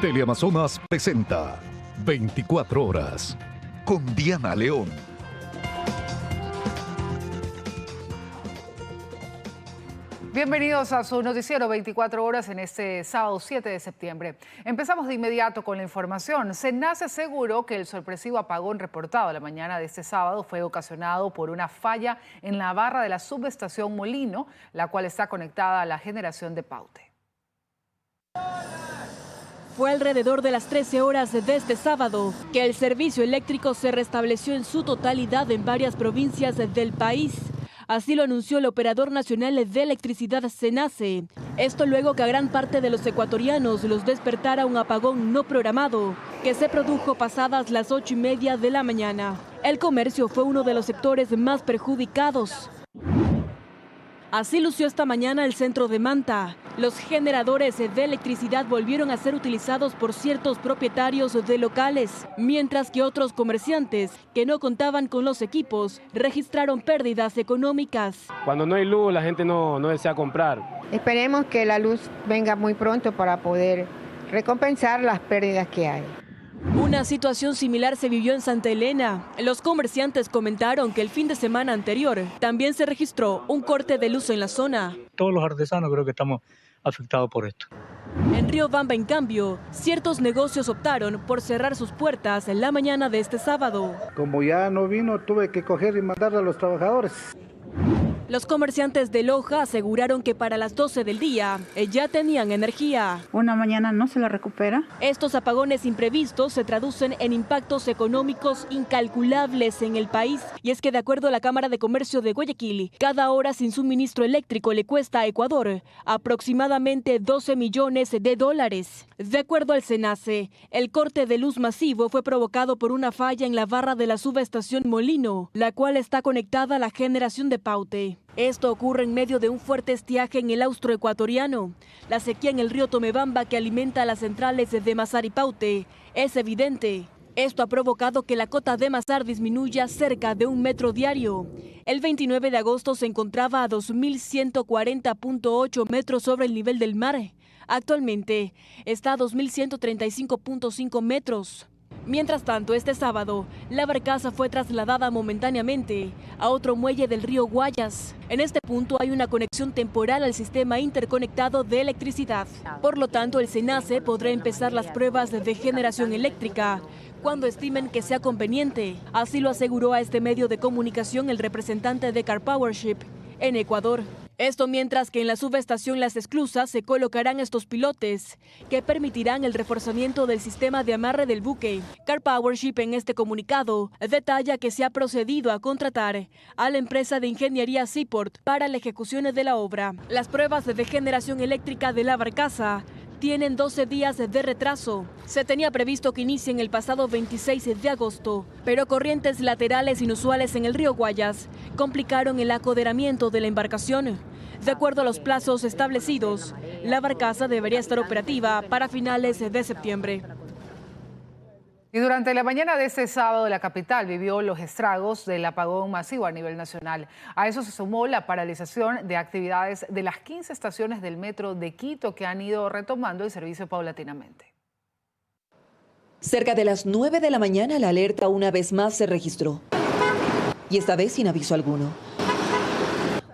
Teleamazonas presenta 24 horas con Diana León. Bienvenidos a su noticiero 24 horas en este sábado 7 de septiembre. Empezamos de inmediato con la información. SENACE aseguró que el sorpresivo apagón reportado la mañana de este sábado fue ocasionado por una falla en la barra de la subestación Molino, la cual está conectada a la generación de Paute. Fue alrededor de las 13 horas de este sábado que el servicio eléctrico se restableció en su totalidad en varias provincias del país. Así lo anunció el Operador Nacional de Electricidad SENACE. Esto luego que a gran parte de los ecuatorianos los despertara un apagón no programado, que se produjo pasadas las 8:30 de la mañana. El comercio fue uno de los sectores más perjudicados. Así lució esta mañana el centro de Manta. Los generadores de electricidad volvieron a ser utilizados por ciertos propietarios de locales, mientras que otros comerciantes que no contaban con los equipos registraron pérdidas económicas. Cuando no hay luz, la gente no desea comprar. Esperemos que la luz venga muy pronto para poder recompensar las pérdidas que hay. Una situación similar se vivió en Santa Elena. Los comerciantes comentaron que el fin de semana anterior también se registró un corte de luz en la zona. Todos los artesanos creo que estamos afectados por esto. En Riobamba, en cambio, ciertos negocios optaron por cerrar sus puertas en la mañana de este sábado. Como ya no vino, tuve que coger y mandarle a los trabajadores. Los comerciantes de Loja aseguraron que para las 12 del día ya tenían energía. Una mañana no se la recupera. Estos apagones imprevistos se traducen en impactos económicos incalculables en el país. Y es que de acuerdo a la Cámara de Comercio de Guayaquil, cada hora sin suministro eléctrico le cuesta a Ecuador aproximadamente 12 millones de dólares. De acuerdo al SENACE, el corte de luz masivo fue provocado por una falla en la barra de la subestación Molino, la cual está conectada a la generación de Paute. Esto ocurre en medio de un fuerte estiaje en el austroecuatoriano. La sequía en el río Tomebamba, que alimenta las centrales de Mazar y Paute, es evidente. Esto ha provocado que la cota de Mazar disminuya cerca de 1 metro diario. El 29 de agosto se encontraba a 2.140.8 metros sobre el nivel del mar. Actualmente está a 2.135.5 metros. Mientras tanto, este sábado, la barcaza fue trasladada momentáneamente a otro muelle del río Guayas. En este punto hay una conexión temporal al sistema interconectado de electricidad. Por lo tanto, el SENACE podrá empezar las pruebas de generación eléctrica cuando estimen que sea conveniente. Así lo aseguró a este medio de comunicación el representante de Carpowership en Ecuador. Esto mientras que en la subestación Las Esclusas se colocarán estos pilotes que permitirán el reforzamiento del sistema de amarre del buque. Carpowership en este comunicado detalla que se ha procedido a contratar a la empresa de ingeniería Seaport para la ejecución de la obra. Las pruebas de generación eléctrica de la barcaza tienen 12 días de retraso. Se tenía previsto que inicien el pasado 26 de agosto, pero corrientes laterales inusuales en el río Guayas complicaron el acoderamiento de la embarcación. De acuerdo a los plazos establecidos, la barcaza debería estar operativa para finales de septiembre. Y durante la mañana de este sábado, la capital vivió los estragos del apagón masivo a nivel nacional. A eso se sumó la paralización de actividades de las 15 estaciones del metro de Quito que han ido retomando el servicio paulatinamente. Cerca de las 9 de la mañana, la alerta una vez más se registró. Y esta vez sin aviso alguno.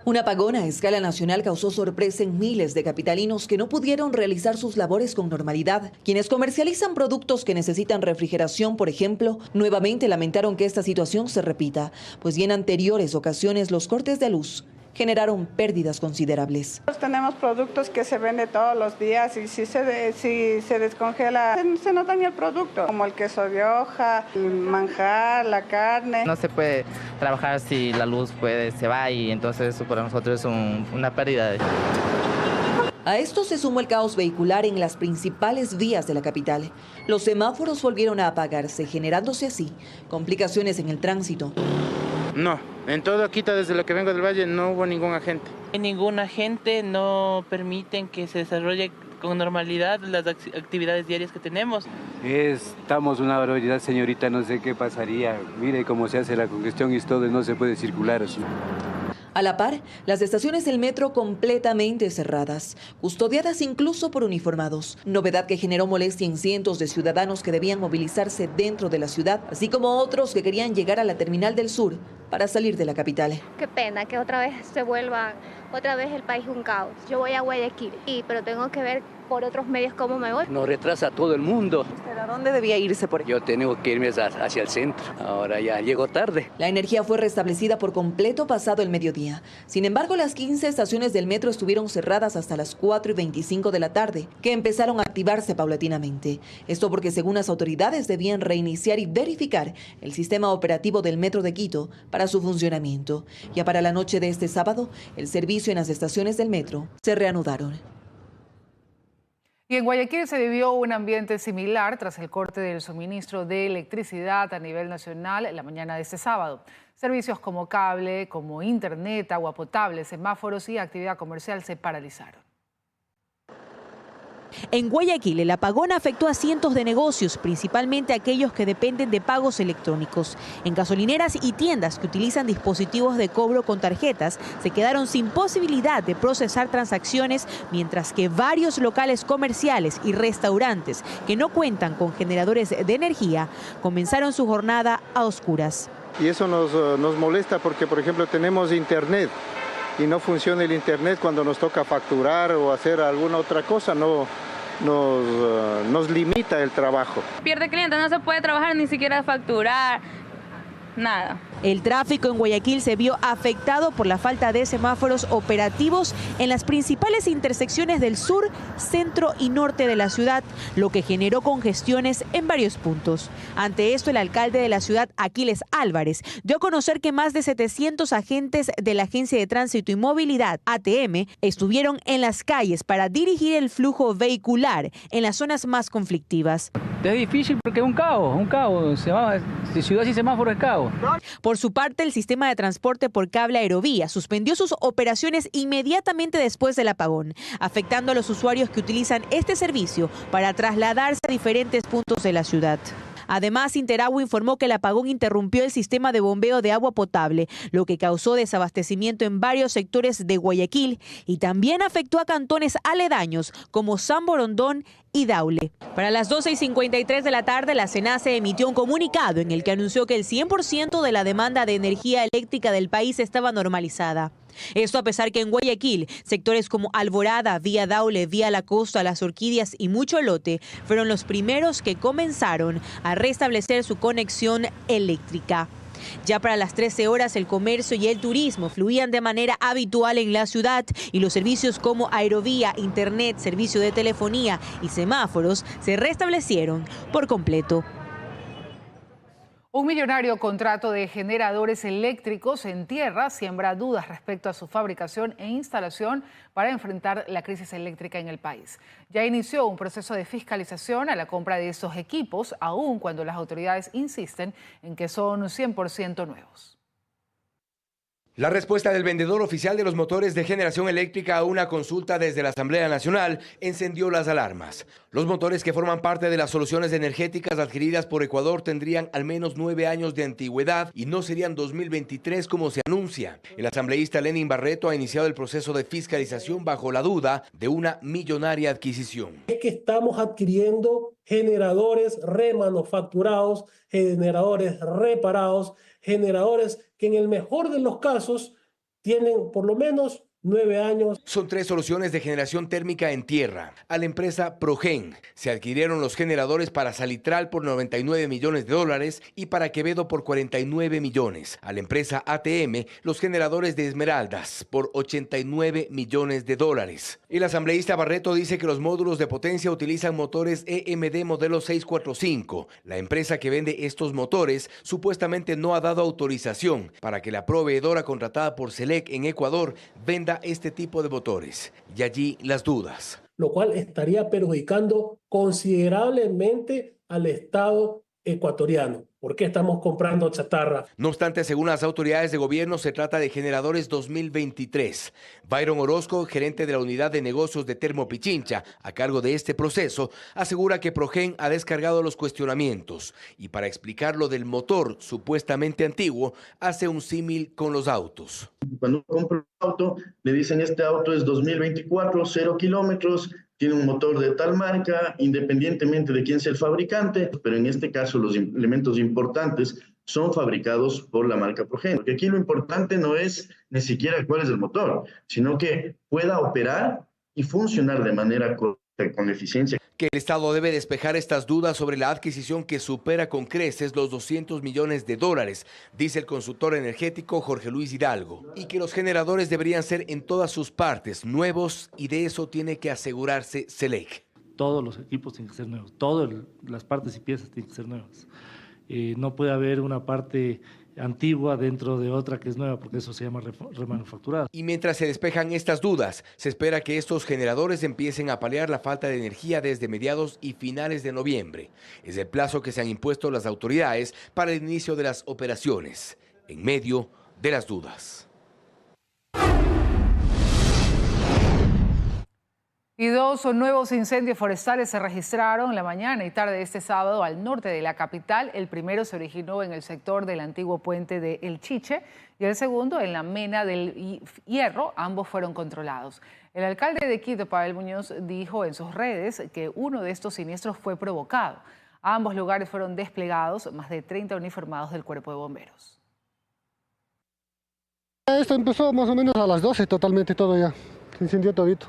Un apagón a escala nacional causó sorpresa en miles de capitalinos que no pudieron realizar sus labores con normalidad. Quienes comercializan productos que necesitan refrigeración, por ejemplo, nuevamente lamentaron que esta situación se repita, pues y en anteriores ocasiones los cortes de luz generaron pérdidas considerables. Tenemos productos que se venden todos los días y si se descongela, se nos daña el producto, como el queso de hoja, el manjar, la carne. No se puede trabajar si la luz se va y entonces eso para nosotros es una pérdida. A esto se sumó el caos vehicular en las principales vías de la capital. Los semáforos volvieron a apagarse, generándose así complicaciones en el tránsito. No, en todo Quito, desde lo que vengo del Valle, no hubo ningún agente. Ningún agente, no permiten que se desarrolle con normalidad las actividades diarias que tenemos. Estamos una barbaridad, señorita, no sé qué pasaría. Mire cómo se hace la congestión y todo, no se puede circular así. A la par, las estaciones del metro completamente cerradas, custodiadas incluso por uniformados. Novedad que generó molestia en cientos de ciudadanos que debían movilizarse dentro de la ciudad, así como otros que querían llegar a la terminal del sur para salir de la capital. Qué pena que otra vez se vuelva otra vez el país un caos. Yo voy a Guayaquil, pero tengo que ver por otros medios cómo me voy. Nos retrasa a todo el mundo. ¿Usted a dónde debía irse por ejemplo? Yo tengo que irme hacia el centro. Ahora ya llego tarde. La energía fue restablecida por completo pasado el mediodía. Sin embargo, las 15 estaciones del metro estuvieron cerradas hasta las 4:25 de la tarde, que empezaron a activarse paulatinamente. Esto porque, según las autoridades, debían reiniciar y verificar el sistema operativo del metro de Quito para su funcionamiento. Ya para la noche de este sábado, el servicio en las estaciones del metro se reanudaron. Y en Guayaquil se vivió un ambiente similar tras el corte del suministro de electricidad a nivel nacional en la mañana de este sábado. Servicios como cable, como internet, agua potable, semáforos y actividad comercial se paralizaron. En Guayaquil, el apagón afectó a cientos de negocios, principalmente aquellos que dependen de pagos electrónicos. En gasolineras y tiendas que utilizan dispositivos de cobro con tarjetas, se quedaron sin posibilidad de procesar transacciones, mientras que varios locales comerciales y restaurantes que no cuentan con generadores de energía comenzaron su jornada a oscuras. Y eso nos molesta porque, por ejemplo, tenemos internet y no funciona el internet cuando nos toca facturar o hacer alguna otra cosa, nos limita el trabajo. Pierde cliente, no se puede trabajar ni siquiera facturar, nada. El tráfico en Guayaquil se vio afectado por la falta de semáforos operativos en las principales intersecciones del sur, centro y norte de la ciudad, lo que generó congestiones en varios puntos. Ante esto, el alcalde de la ciudad, Aquiles Álvarez, dio a conocer que más de 700 agentes de la Agencia de Tránsito y Movilidad, ATM, estuvieron en las calles para dirigir el flujo vehicular en las zonas más conflictivas. Es difícil porque es un caos. Ciudad sin semáforo es caos. Por su parte, el sistema de transporte por cable Aerovía suspendió sus operaciones inmediatamente después del apagón, afectando a los usuarios que utilizan este servicio para trasladarse a diferentes puntos de la ciudad. Además, Interagua informó que el apagón interrumpió el sistema de bombeo de agua potable, lo que causó desabastecimiento en varios sectores de Guayaquil y también afectó a cantones aledaños como San Borondón y Daule. Para las 12:53 de la tarde, la SENACE emitió un comunicado en el que anunció que el 100% de la demanda de energía eléctrica del país estaba normalizada. Esto a pesar que en Guayaquil, sectores como Alborada, Vía Daule, Vía La Costa, Las Orquídeas y Mucho Lote fueron los primeros que comenzaron a restablecer su conexión eléctrica. Ya para las 13 horas, el comercio y el turismo fluían de manera habitual en la ciudad y los servicios como Aerovía, Internet, servicio de telefonía y semáforos se restablecieron por completo. Un millonario contrato de generadores eléctricos en tierra siembra dudas respecto a su fabricación e instalación para enfrentar la crisis eléctrica en el país. Ya inició un proceso de fiscalización a la compra de estos equipos, aun cuando las autoridades insisten en que son 100% nuevos. La respuesta del vendedor oficial de los motores de generación eléctrica a una consulta desde la Asamblea Nacional encendió las alarmas. Los motores que forman parte de las soluciones energéticas adquiridas por Ecuador tendrían al menos 9 años de antigüedad y no serían 2023 como se anuncia. El asambleísta Lenin Barreto ha iniciado el proceso de fiscalización bajo la duda de una millonaria adquisición. Es que estamos adquiriendo generadores remanufacturados, generadores reparados, generadores que en el mejor de los casos tienen por lo menos 9 años. Son 3 soluciones de generación térmica en tierra. A la empresa Progen se adquirieron los generadores para Salitral por $99 millones y para Quevedo por 49 millones. A la empresa ATM los generadores de Esmeraldas por $89 millones. El asambleísta Barreto dice que los módulos de potencia utilizan motores EMD modelo 645. La empresa que vende estos motores supuestamente no ha dado autorización para que la proveedora contratada por Selec en Ecuador venda este tipo de motores, y allí las dudas. Lo cual estaría perjudicando considerablemente al Estado ecuatoriano. ¿Por qué estamos comprando chatarra? No obstante, según las autoridades de gobierno, se trata de generadores 2023. Byron Orozco, gerente de la unidad de negocios de Termopichincha, a cargo de este proceso, asegura que Progen ha descargado los cuestionamientos y para explicar lo del motor supuestamente antiguo, hace un símil con los autos. Cuando compro un auto, le dicen este auto es 2024, 0 kilómetros, tiene un motor de tal marca, independientemente de quién sea el fabricante, pero en este caso los elementos importantes son fabricados por la marca Progen. Porque aquí lo importante no es ni siquiera cuál es el motor, sino que pueda operar y funcionar de manera correcta, con eficiencia. Que el Estado debe despejar estas dudas sobre la adquisición que supera con creces los $200 millones, dice el consultor energético Jorge Luis Hidalgo, y que los generadores deberían ser en todas sus partes nuevos y de eso tiene que asegurarse SELEC. Todos los equipos tienen que ser nuevos, todas las partes y piezas tienen que ser nuevas. No puede haber una parte antigua dentro de otra que es nueva, porque eso se llama remanufacturada. Y mientras se despejan estas dudas, se espera que estos generadores empiecen a paliar la falta de energía desde mediados y finales de noviembre. Es el plazo que se han impuesto las autoridades para el inicio de las operaciones, en medio de las dudas. Y 2 nuevos incendios forestales se registraron la mañana y tarde de este sábado al norte de la capital. El primero se originó en el sector del antiguo puente de El Chiche y el segundo en la Mena del Hierro. Ambos fueron controlados. El alcalde de Quito, Pavel Muñoz, dijo en sus redes que uno de estos siniestros fue provocado. A ambos lugares fueron desplegados más de 30 uniformados del Cuerpo de Bomberos. Esto empezó más o menos a las 12, totalmente todo ya. Se incendió todito.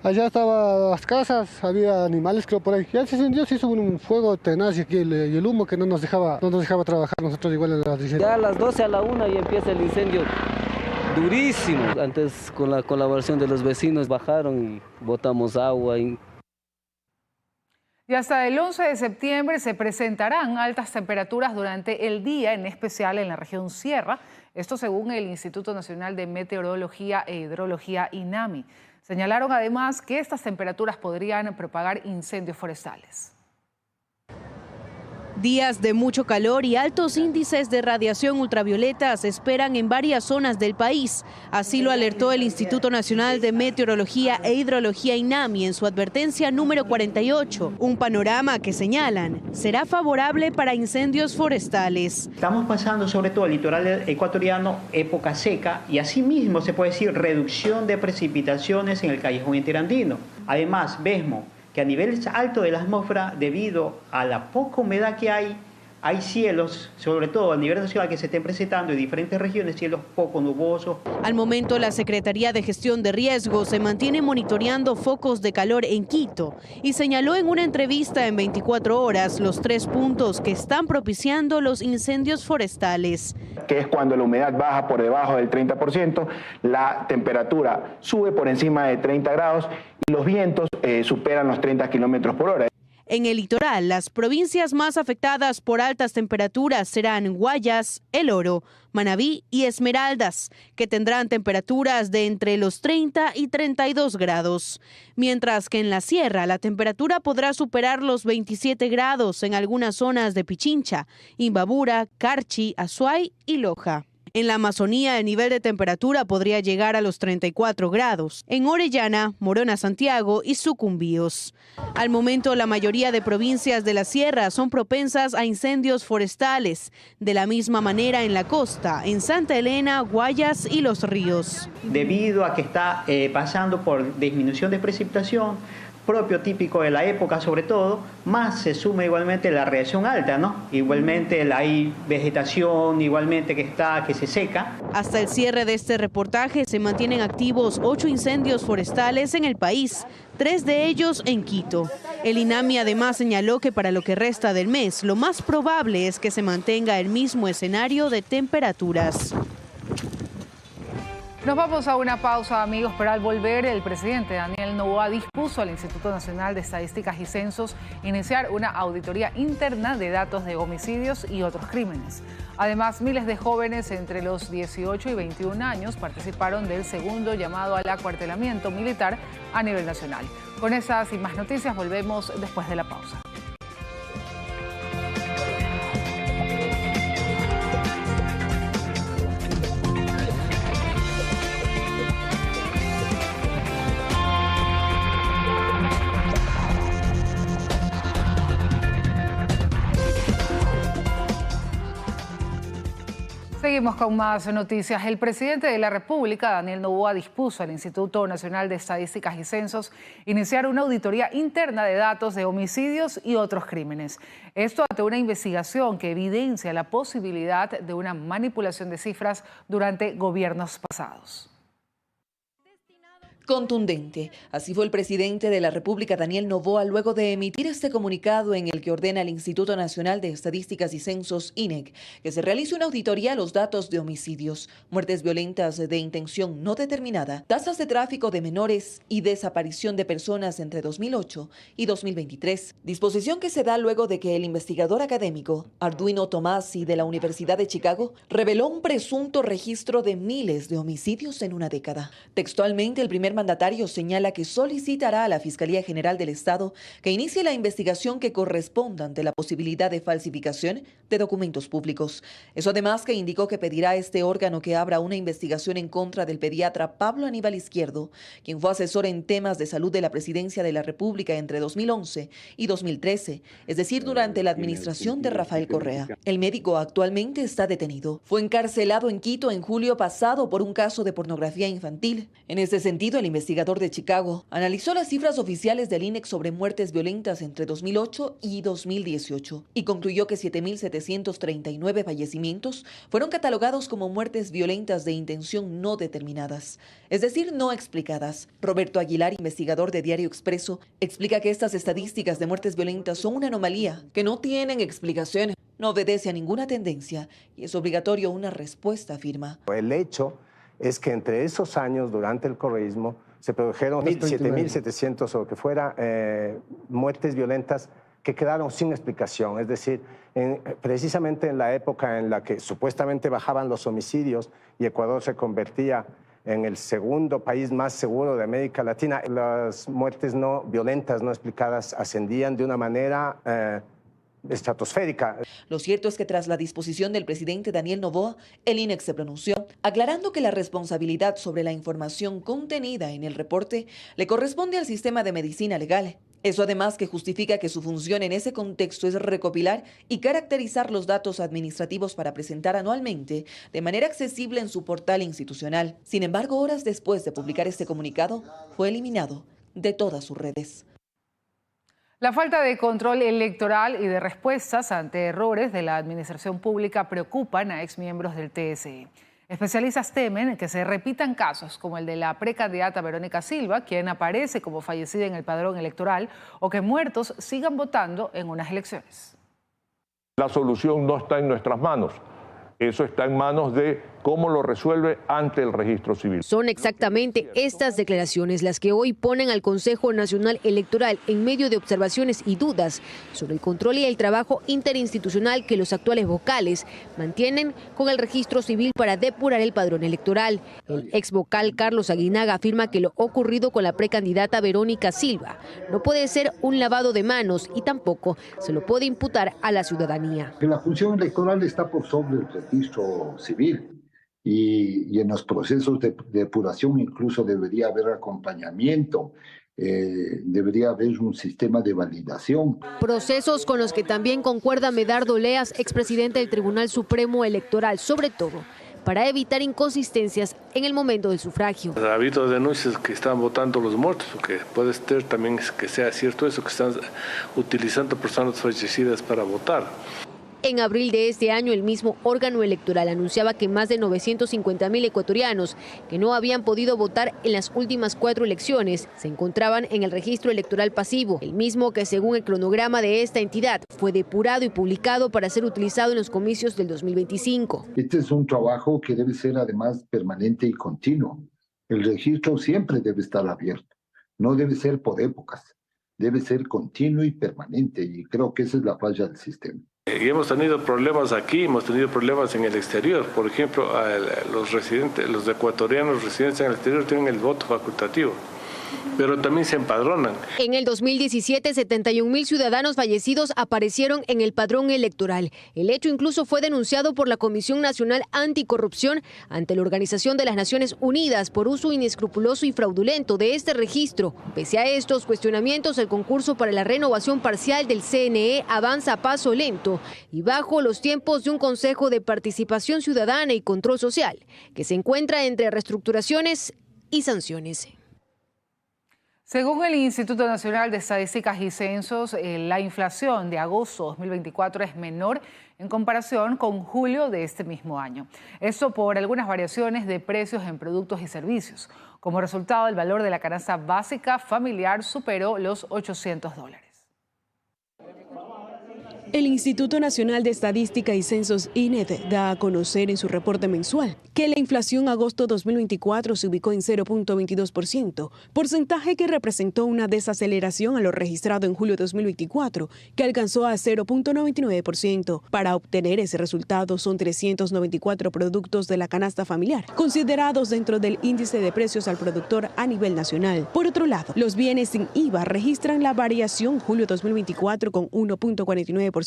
Allá estaban las casas, había animales creo por ahí. Ya se incendió, se hizo un fuego tenaz y aquí el humo que no nos dejaba trabajar nosotros igual en la incendio. Ya a las 12 a la 1 ya empieza el incendio durísimo. Antes con la colaboración de los vecinos bajaron y botamos agua. Y hasta el 11 de septiembre se presentarán altas temperaturas durante el día, en especial en la región Sierra. Esto según el Instituto Nacional de Meteorología e Hidrología, INAMI. Señalaron además que estas temperaturas podrían propagar incendios forestales. Días de mucho calor y altos índices de radiación ultravioleta se esperan en varias zonas del país. Así lo alertó el Instituto Nacional de Meteorología e Hidrología, INAMI, en su advertencia número 48. Un panorama que señalan será favorable para incendios forestales. Estamos pasando sobre todo el litoral ecuatoriano época seca y asimismo se puede decir reducción de precipitaciones en el callejón interandino. Además, vemos que a nivel alto de la atmósfera, debido a la poca humedad que hay cielos, sobre todo a nivel nacional, que se estén presentando en diferentes regiones, cielos poco nubosos. Al momento, la Secretaría de Gestión de Riesgos se mantiene monitoreando focos de calor en Quito y señaló en una entrevista en 24 horas los 3 puntos que están propiciando los incendios forestales. Que es cuando la humedad baja por debajo del 30%, la temperatura sube por encima de 30 grados y los vientos superan los 30 kilómetros por hora. En el litoral, las provincias más afectadas por altas temperaturas serán Guayas, El Oro, Manabí y Esmeraldas, que tendrán temperaturas de entre los 30 y 32 grados. Mientras que en la sierra la temperatura podrá superar los 27 grados en algunas zonas de Pichincha, Imbabura, Carchi, Azuay y Loja. En la Amazonía, el nivel de temperatura podría llegar a los 34 grados. En Orellana, Morona, Santiago y Sucumbíos. Al momento, la mayoría de provincias de la sierra son propensas a incendios forestales. De la misma manera en la costa, en Santa Elena, Guayas y Los Ríos. Debido a que está pasando por disminución de precipitación, propio típico de la época sobre todo, más se suma igualmente la radiación alta, ¿no? Igualmente hay vegetación, igualmente que se seca. Hasta el cierre de este reportaje se mantienen activos 8 incendios forestales en el país, 3 de ellos en Quito. El INAMI además señaló que para lo que resta del mes, lo más probable es que se mantenga el mismo escenario de temperaturas. Nos vamos a una pausa, amigos, pero al volver el presidente Daniel Noboa dispuso al Instituto Nacional de Estadísticas y Censos iniciar una auditoría interna de datos de homicidios y otros crímenes. Además, miles de jóvenes entre los 18 y 21 años participaron del segundo llamado al acuartelamiento militar a nivel nacional. Con esas y más noticias volvemos después de la pausa. Seguimos con más noticias. El presidente de la República, Daniel Noboa, dispuso al Instituto Nacional de Estadísticas y Censos iniciar una auditoría interna de datos de homicidios y otros crímenes. Esto ante una investigación que evidencia la posibilidad de una manipulación de cifras durante gobiernos pasados. Contundente. Así fue el presidente de la República, Daniel Noboa, luego de emitir este comunicado en el que ordena al Instituto Nacional de Estadísticas y Censos, INEC, que se realice una auditoría a los datos de homicidios, muertes violentas de intención no determinada, tasas de tráfico de menores y desaparición de personas entre 2008 y 2023. Disposición que se da luego de que el investigador académico Arduino Tomasi de la Universidad de Chicago reveló un presunto registro de miles de homicidios en una década. Textualmente, el primer mandatario señala que solicitará a la Fiscalía General del Estado que inicie la investigación que corresponda ante la posibilidad de falsificación de documentos públicos. Eso además que indicó que pedirá a este órgano que abra una investigación en contra del pediatra Pablo Aníbal Izquierdo, quien fue asesor en temas de salud de la Presidencia de la República entre 2011 y 2013, es decir, durante la administración de Rafael Correa. El médico actualmente está detenido. Fue encarcelado en Quito en julio pasado por un caso de pornografía infantil. En este sentido, el investigador de Chicago analizó las cifras oficiales del INEC sobre muertes violentas entre 2008 y 2018 y concluyó que 7.739 fallecimientos fueron catalogados como muertes violentas de intención no determinadas, es decir, no explicadas. Roberto Aguilar, investigador de Diario Expreso, explica que estas estadísticas de muertes violentas son una anomalía, que no tienen explicación, no obedece a ninguna tendencia y es obligatorio una respuesta, afirma. El hecho es que entre esos años, durante el correísmo, se produjeron 7.700 o lo que fuera muertes violentas que quedaron sin explicación. Es decir, precisamente en la época en la que supuestamente bajaban los homicidios y Ecuador se convertía en el segundo país más seguro de América Latina, las muertes no violentas, no explicadas, ascendían de una manera estratosférica. Lo cierto es que tras la disposición del presidente Daniel Noboa, el INEC se pronunció, aclarando que la responsabilidad sobre la información contenida en el reporte le corresponde al sistema de medicina legal. Eso además que justifica que su función en ese contexto es recopilar y caracterizar los datos administrativos para presentar anualmente de manera accesible en su portal institucional. Sin embargo, horas después de publicar este comunicado, fue eliminado de todas sus redes. La falta de control electoral y de respuestas ante errores de la administración pública preocupan a exmiembros del TSE. Especialistas temen que se repitan casos como el de la precandidata Verónica Silva, quien aparece como fallecida en el padrón electoral, o que muertos sigan votando en unas elecciones. La solución no está en nuestras manos. Eso está en manos de cómo lo resuelve ante el registro civil. Son exactamente estas declaraciones las que hoy ponen al Consejo Nacional Electoral en medio de observaciones y dudas sobre el control y el trabajo interinstitucional que los actuales vocales mantienen con el registro civil para depurar el padrón electoral. El ex vocal Carlos Aguinaga afirma que lo ocurrido con la precandidata Verónica Silva no puede ser un lavado de manos y tampoco se lo puede imputar a la ciudadanía. La función electoral está por sobre el registro civil. Y en los procesos de depuración incluso debería haber acompañamiento, debería haber un sistema de validación. Procesos con los que también concuerda Medardo Leas, expresidente del Tribunal Supremo Electoral, sobre todo para evitar inconsistencias en el momento del sufragio. Ha habido denuncias que están votando los muertos, porque puede ser también que sea cierto eso, que están utilizando personas fallecidas para votar. En abril de este año, el mismo órgano electoral anunciaba que más de 950.000 ecuatorianos que no habían podido votar en las últimas 4 elecciones se encontraban en el registro electoral pasivo, el mismo que según el cronograma de esta entidad fue depurado y publicado para ser utilizado en los comicios del 2025. Este es un trabajo que debe ser además permanente y continuo. El registro siempre debe estar abierto, no debe ser por épocas, debe ser continuo y permanente, y creo que esa es la falla del sistema. Y hemos tenido problemas aquí, hemos tenido problemas en el exterior. Por ejemplo, los ecuatorianos residentes en el exterior tienen el voto facultativo. pero también se empadronan. En el 2017, 71.000 ciudadanos fallecidos aparecieron en el padrón electoral. El hecho incluso fue denunciado por la Comisión Nacional Anticorrupción ante la Organización de las Naciones Unidas por uso inescrupuloso y fraudulento de este registro. Pese a estos cuestionamientos, el concurso para la renovación parcial del CNE avanza a paso lento y bajo los tiempos de un Consejo de Participación Ciudadana y Control Social, que se encuentra entre reestructuraciones y sanciones. Según el Instituto Nacional de Estadísticas y Censos, la inflación de agosto 2024 es menor en comparación con julio de este mismo año. Esto por algunas variaciones de precios en productos y servicios. Como resultado, el valor de la canasta básica familiar superó los $800. El Instituto Nacional de Estadística y Censos, INED, da a conocer en su reporte mensual que la inflación agosto 2024 se ubicó en 0.22%, porcentaje que representó una desaceleración a lo registrado en julio 2024, que alcanzó a 0.99%. Para obtener ese resultado son 394 productos de la canasta familiar, considerados dentro del índice de precios al productor a nivel nacional. Por otro lado, los bienes sin IVA registran la variación julio 2024 con 1.49%.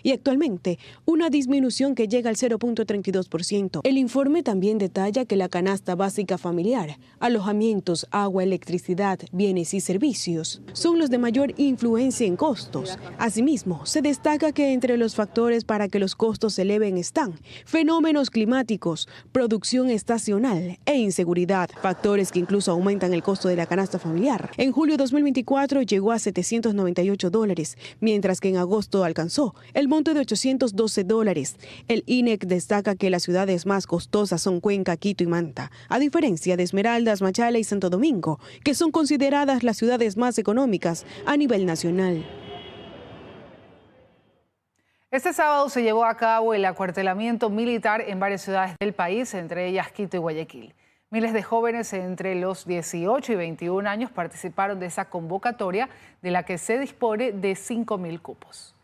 Y actualmente una disminución que llega al 0.32%. El informe también detalla que la canasta básica familiar, alojamientos, agua, electricidad, bienes y servicios son los de mayor influencia en costos. Asimismo, se destaca que entre los factores para que los costos se eleven están fenómenos climáticos, producción estacional e inseguridad, factores que incluso aumentan el costo de la canasta familiar. En julio 2024 llegó a $798, mientras que en agosto alcanzó el monto de $812. El INEC destaca que las ciudades más costosas son Cuenca, Quito y Manta, a diferencia de Esmeraldas, Machala y Santo Domingo, que son consideradas las ciudades más económicas a nivel nacional. Este sábado se llevó a cabo el acuartelamiento militar en varias ciudades del país, entre ellas Quito y Guayaquil. Miles de jóvenes entre los 18 y 21 años participaron de esa convocatoria, de la que se dispone de 5.000 cupos.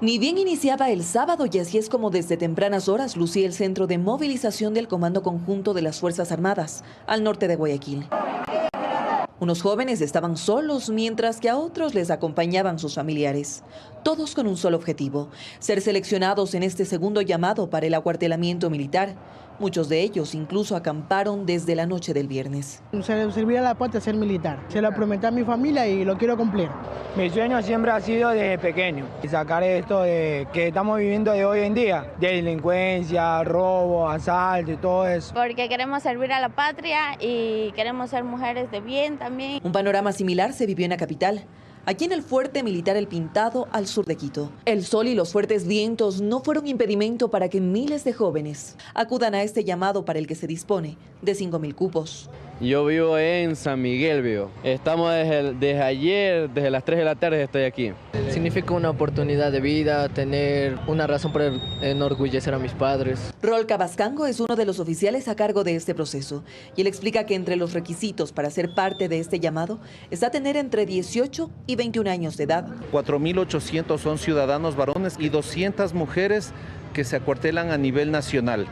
Ni bien iniciaba el sábado y así es como desde tempranas horas lucía el centro de movilización del Comando Conjunto de las Fuerzas Armadas, al norte de Guayaquil. Unos jóvenes estaban solos, mientras que a otros les acompañaban sus familiares. Todos con un solo objetivo: ser seleccionados en este segundo llamado para el acuartelamiento militar. Muchos de ellos incluso acamparon desde la noche del viernes. Servir a la patria, ser militar. Se lo prometí a mi familia y lo quiero cumplir. Mi sueño siempre ha sido desde pequeño, sacar esto de que estamos viviendo de hoy en día, de delincuencia, robo, asalto y todo eso. Porque queremos servir a la patria y queremos ser mujeres de bien también. Un panorama similar se vivió en la capital. Aquí en el Fuerte Militar El Pintado, al sur de Quito. El sol y los fuertes vientos no fueron impedimento para que miles de jóvenes acudan a este llamado para el que se dispone de 5.000 cupos. Yo vivo en San Miguel, Estamos desde ayer, desde las 3 de la tarde estoy aquí. Significa una oportunidad de vida, tener una razón para enorgullecer a mis padres. Rol Cabascango es uno de los oficiales a cargo de este proceso y él explica que entre los requisitos para ser parte de este llamado está tener entre 18 y 21 años de edad. 4.800 son ciudadanos varones y 200 mujeres que se acuartelan a nivel nacional.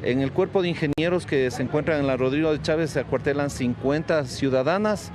En el cuerpo de ingenieros que se encuentran en la Rodrigo de Chávez se acuartelan 50 ciudadanas,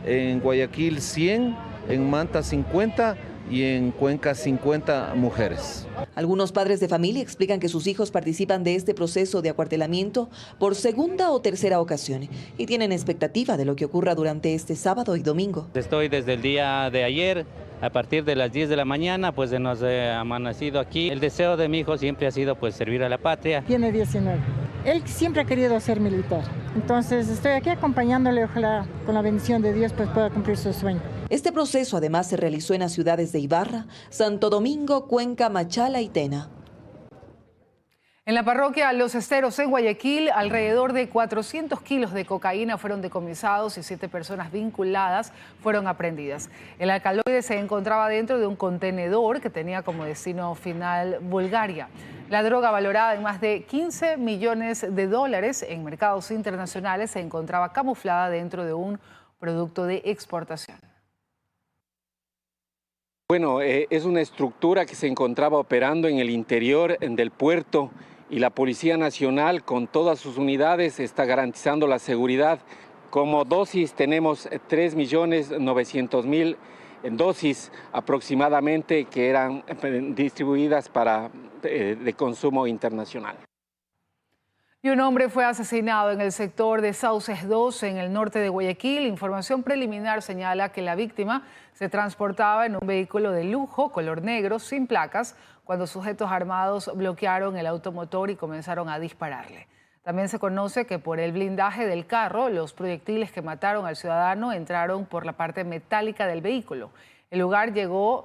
en Guayaquil 100, en Manta 50 y en Cuenca 50 mujeres. Algunos padres de familia explican que sus hijos participan de este proceso de acuartelamiento por segunda o tercera ocasión y tienen expectativa de lo que ocurra durante este sábado y domingo. Estoy desde el día de ayer, a partir de las 10 de la mañana, pues nos he amanecido aquí. El deseo de mi hijo siempre ha sido pues servir a la patria. Tiene 19. Él siempre ha querido ser militar. Entonces estoy aquí acompañándole, ojalá con la bendición de Dios pues pueda cumplir su sueño. Este proceso además se realizó en las ciudades de Ibarra, Santo Domingo, Cuenca, Machala y Tena. En la parroquia Los Esteros, en Guayaquil, alrededor de 400 kilos de cocaína fueron decomisados y 7 personas vinculadas fueron aprehendidas. El alcaloide se encontraba dentro de un contenedor que tenía como destino final Bulgaria. La droga, valorada en más de $15 millones en mercados internacionales, se encontraba camuflada dentro de un producto de exportación. Bueno, es una estructura que se encontraba operando en el interior del puerto, y la Policía Nacional con todas sus unidades está garantizando la seguridad Como dosis tenemos 3.900.000 dosis aproximadamente que eran distribuidas de consumo internacional. Y un hombre fue asesinado en el sector de Sauces 2, en el norte de Guayaquil. Información preliminar señala que la víctima se transportaba en un vehículo de lujo, color negro, sin placas, cuando sujetos armados bloquearon el automotor y comenzaron a dispararle. También se conoce que por el blindaje del carro, los proyectiles que mataron al ciudadano entraron por la parte metálica del vehículo. Al lugar llegó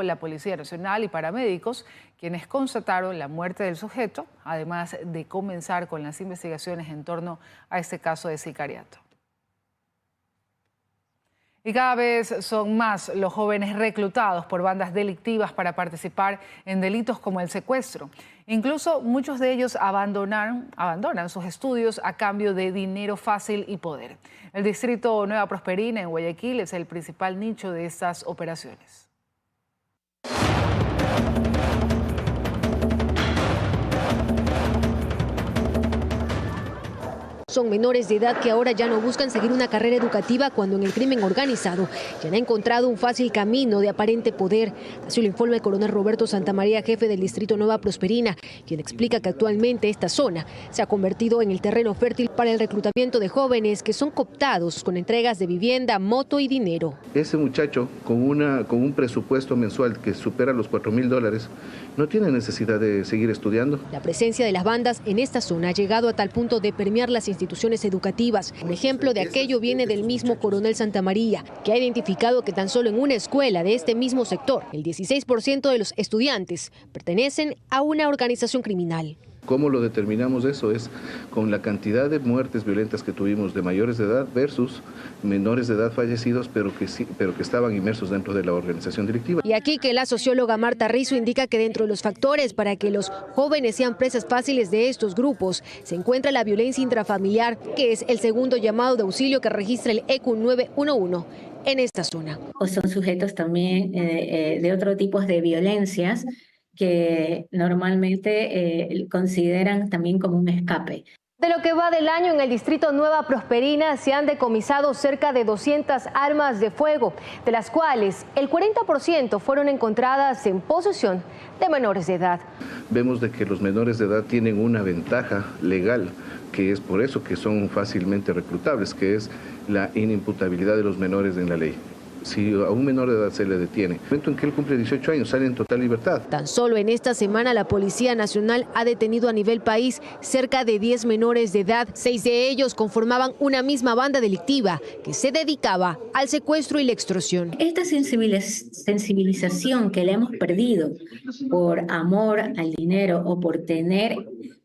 la Policía Nacional y paramédicos, quienes constataron la muerte del sujeto, además de comenzar con las investigaciones en torno a este caso de sicariato. Y cada vez son más los jóvenes reclutados por bandas delictivas para participar en delitos como el secuestro. Incluso muchos de ellos abandonan sus estudios a cambio de dinero fácil y poder. El distrito Nueva Prosperina en Guayaquil es el principal nicho de estas operaciones. Son menores de edad que ahora ya no buscan seguir una carrera educativa cuando en el crimen organizado ya han encontrado un fácil camino de aparente poder. Así lo informa el coronel Roberto Santamaría, jefe del distrito Nueva Prosperina, quien explica que actualmente esta zona se ha convertido en el terreno fértil para el reclutamiento de jóvenes que son cooptados con entregas de vivienda, moto y dinero. Ese muchacho con un presupuesto mensual que supera los $4.000 no tiene necesidad de seguir estudiando. La presencia de las bandas en esta zona ha llegado a tal punto de permear las instituciones educativas. Un ejemplo de aquello viene del mismo coronel Santamaría, que ha identificado que tan solo en una escuela de este mismo sector, el 16% de los estudiantes pertenecen a una organización criminal. ¿Cómo lo determinamos eso? Es con la cantidad de muertes violentas que tuvimos de mayores de edad versus menores de edad fallecidos, pero que estaban inmersos dentro de la organización delictiva. Y aquí que la socióloga Marta Rizo indica que dentro de los factores para que los jóvenes sean presas fáciles de estos grupos se encuentra la violencia intrafamiliar, que es el segundo llamado de auxilio que registra el ECU 911 en esta zona. O son sujetos también de otro tipo de violencias que normalmente consideran también como un escape. De lo que va del año en el distrito Nueva Prosperina se han decomisado cerca de 200 armas de fuego, de las cuales el 40% fueron encontradas en posesión de menores de edad. Vemos de que los menores de edad tienen una ventaja legal, que es por eso que son fácilmente reclutables, que es la inimputabilidad de los menores en la ley. Si a un menor de edad se le detiene, en el momento en que él cumple 18 años, sale en total libertad. Tan solo en esta semana la Policía Nacional ha detenido a nivel país cerca de 10 menores de edad. 6 de ellos conformaban una misma banda delictiva que se dedicaba al secuestro y la extorsión. Esta sensibilización que le hemos perdido por amor al dinero o por tener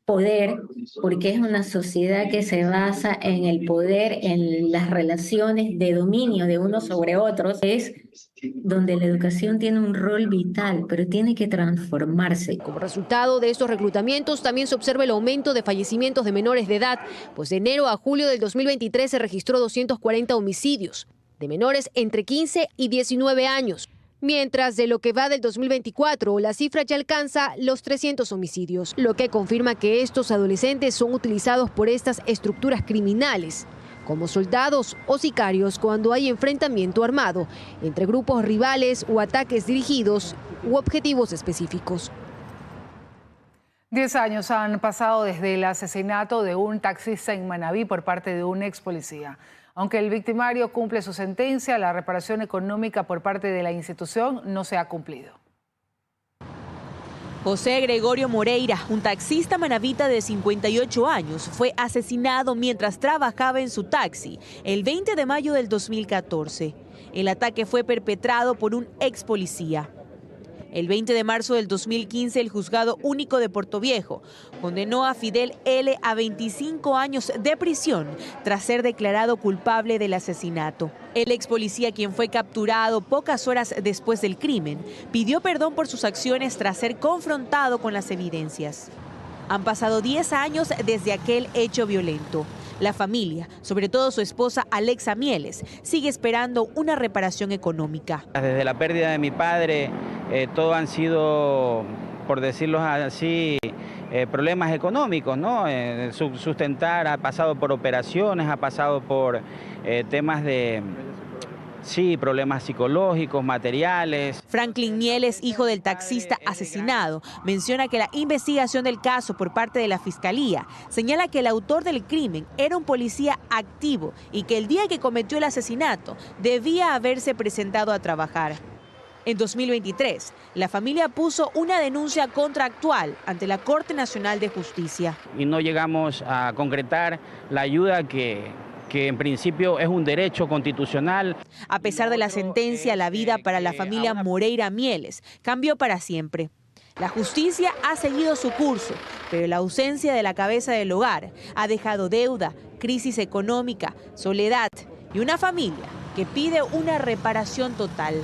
poder, porque es una sociedad que se basa en el poder, en las relaciones de dominio de unos sobre otros, es donde la educación tiene un rol vital, pero tiene que transformarse. Como resultado de estos reclutamientos también se observa el aumento de fallecimientos de menores de edad, pues de enero a julio del 2023 se registró 240 homicidios de menores entre 15 y 19 años. Mientras de lo que va del 2024, la cifra ya alcanza los 300 homicidios, lo que confirma que estos adolescentes son utilizados por estas estructuras criminales como soldados o sicarios cuando hay enfrentamiento armado entre grupos rivales o ataques dirigidos u objetivos específicos. 10 años han pasado desde el asesinato de un taxista en Manabí por parte de un ex policía. Aunque el victimario cumple su sentencia, la reparación económica por parte de la institución no se ha cumplido. José Gregorio Moreira, un taxista manabita de 58 años, fue asesinado mientras trabajaba en su taxi el 20 de mayo del 2014. El ataque fue perpetrado por un ex policía. El 20 de marzo del 2015, el Juzgado Único de Portoviejo condenó a Fidel L. a 25 años de prisión tras ser declarado culpable del asesinato. El ex policía, quien fue capturado pocas horas después del crimen, pidió perdón por sus acciones tras ser confrontado con las evidencias. Han pasado 10 años desde aquel hecho violento. La familia, sobre todo su esposa Alexa Mieles, sigue esperando una reparación económica. Desde la pérdida de mi padre, todo han sido, por decirlo así, problemas económicos, ¿no? Sustentar, ha pasado por operaciones, ha pasado por temas de... Sí, problemas psicológicos, materiales. Franklin Mieles, hijo del taxista asesinado, menciona que la investigación del caso por parte de la Fiscalía señala que el autor del crimen era un policía activo y que el día que cometió el asesinato debía haberse presentado a trabajar. En 2023, la familia puso una denuncia contractual ante la Corte Nacional de Justicia. Y no llegamos a concretar la ayuda que en principio es un derecho constitucional. A pesar de la sentencia, la vida para la familia Moreira Mieles cambió para siempre. La justicia ha seguido su curso, pero la ausencia de la cabeza del hogar ha dejado deuda, crisis económica, soledad y una familia que pide una reparación total.